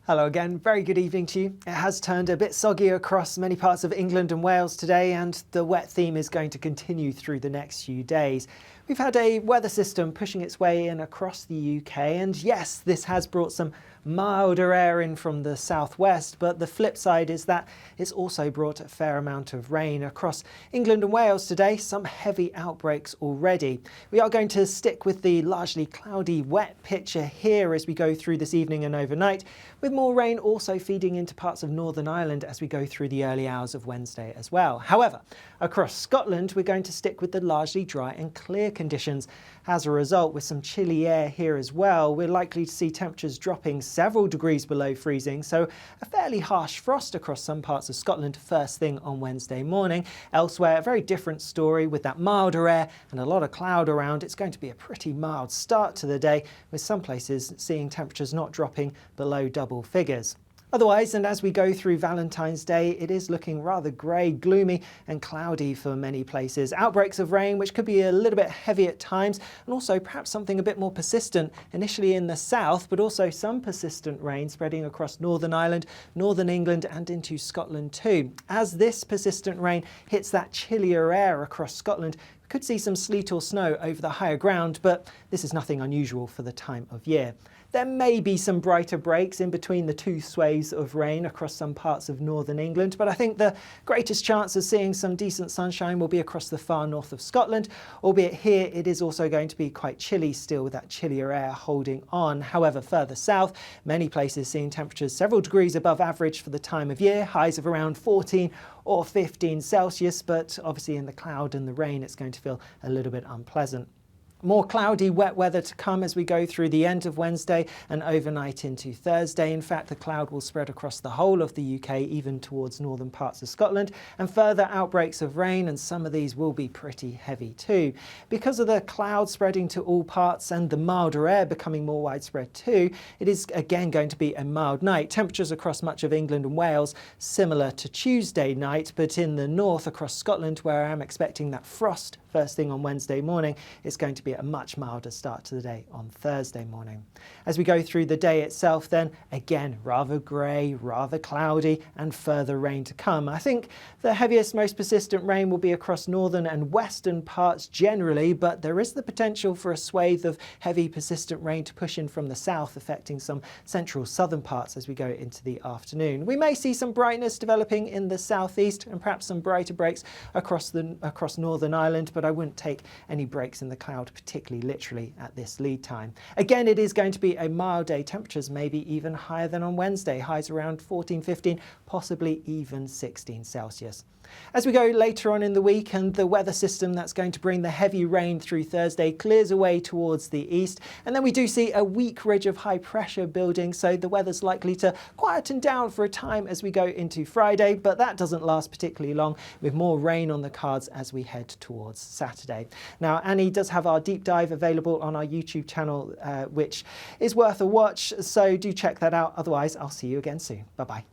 Hello again, very good evening to you. It has turned a bit soggy across many parts of England and Wales today, and the wet theme is going to continue through the next few days. We've had a weather system pushing its way in across the UK, and yes, this has brought some milder air in from the southwest, but the flip side is that it's also brought a fair amount of rain across England and Wales today, some heavy outbreaks already. We are going to stick with the largely cloudy, wet picture here as we go through this evening and overnight, with more rain also feeding into parts of Northern Ireland as we go through the early hours of Wednesday as well. However, across Scotland, we're going to stick with the largely dry and clear conditions. As a result, with some chilly air here as well, we're likely to see temperatures dropping several degrees below freezing, so a fairly harsh frost across some parts of Scotland first thing on Wednesday morning. Elsewhere, a very different story with that milder air and a lot of cloud around. It's going to be a pretty mild start to the day, with some places seeing temperatures not dropping below double figures. Otherwise, and as we go through Valentine's Day, it is looking rather grey, gloomy and cloudy for many places. Outbreaks of rain, which could be a little bit heavy at times, and also perhaps something a bit more persistent, initially in the south, but also some persistent rain spreading across Northern Ireland, Northern England and into Scotland too. As this persistent rain hits that chillier air across Scotland, we could see some sleet or snow over the higher ground, but this is nothing unusual for the time of year. There may be some brighter breaks in between the two swathes of rain across some parts of northern England, but I think the greatest chance of seeing some decent sunshine will be across the far north of Scotland, albeit here it is also going to be quite chilly still with that chillier air holding on. However, further south, many places seeing temperatures several degrees above average for the time of year, highs of around 14 or 15 Celsius, but obviously in the cloud and the rain it's going to feel a little bit unpleasant. More cloudy, wet weather to come as we go through the end of Wednesday and overnight into Thursday. In fact, the cloud will spread across the whole of the UK, even towards northern parts of Scotland, and further outbreaks of rain, and some of these will be pretty heavy too. Because of the cloud spreading to all parts and the milder air becoming more widespread too, it is again going to be a mild night. Temperatures across much of England and Wales similar to Tuesday night, but in the north across Scotland, where I am expecting that frost first thing on Wednesday morning, it's going to be a much milder start to the day on Thursday morning. As we go through the day itself then, again, rather grey, rather cloudy and further rain to come. I think the heaviest, most persistent rain will be across northern and western parts generally, but there is the potential for a swathe of heavy persistent rain to push in from the south, affecting some central southern parts as we go into the afternoon. We may see some brightness developing in the southeast and perhaps some brighter breaks across Northern Ireland, but I wouldn't take any breaks in the cloud particularly literally at this lead time. Again, it is going to be a mild day. Temperatures maybe even higher than on Wednesday, highs around 14, 15, possibly even 16 Celsius. As we go later on in the week, and the weather system that's going to bring the heavy rain through Thursday clears away towards the east, and then we do see a weak ridge of high pressure building, so the weather's likely to quieten down for a time as we go into Friday, but that doesn't last particularly long, with more rain on the cards as we head towards Saturday. Now, Annie does have our deep dive available on our YouTube channel, which is worth a watch, so do check that out. Otherwise, I'll see you again soon. Bye-bye.